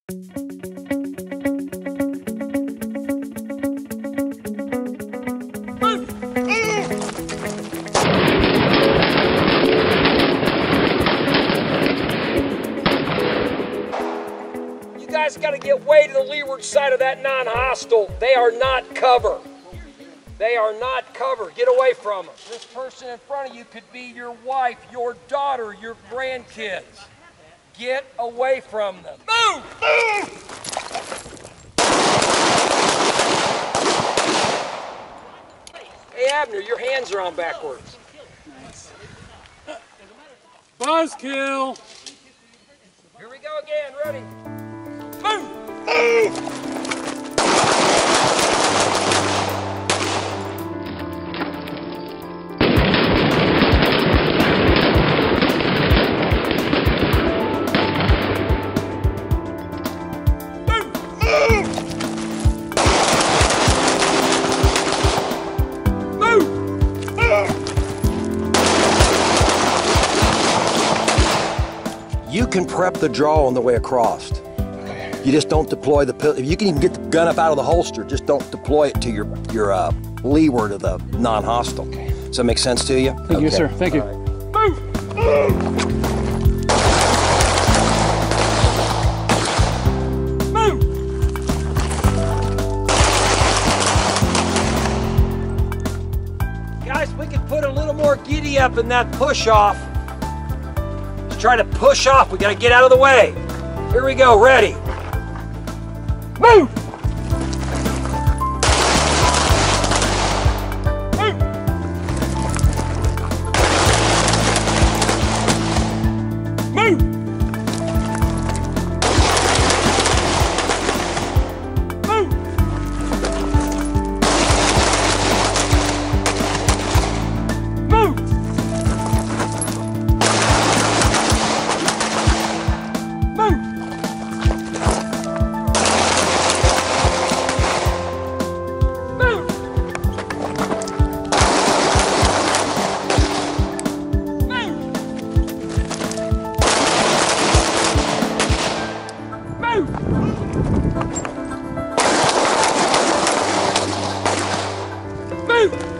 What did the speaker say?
You guys got to get way to the leeward side of that non-hostile. They are not cover. They are not cover. Get away from them. This person in front of you could be your wife, your daughter, your grandkids. Get away from them. Move! Move! Hey, Abner, your hands are on backwards. Nice. Buzzkill! Here we go again. Ready? Move! Move! You can prep the draw on the way across. Okay. You just don't deploy the pistol. You can even get the gun up out of the holster, just don't deploy it to your leeward of the non-hostile. Okay. Does that make sense to you? Thank you, sir. Thank you. Right. Move! Move! Guys, we could put a little more giddy up in that push-off. Let's try to push off. We got to get out of the way. Here we go. Ready. Move! Move! Move! Move!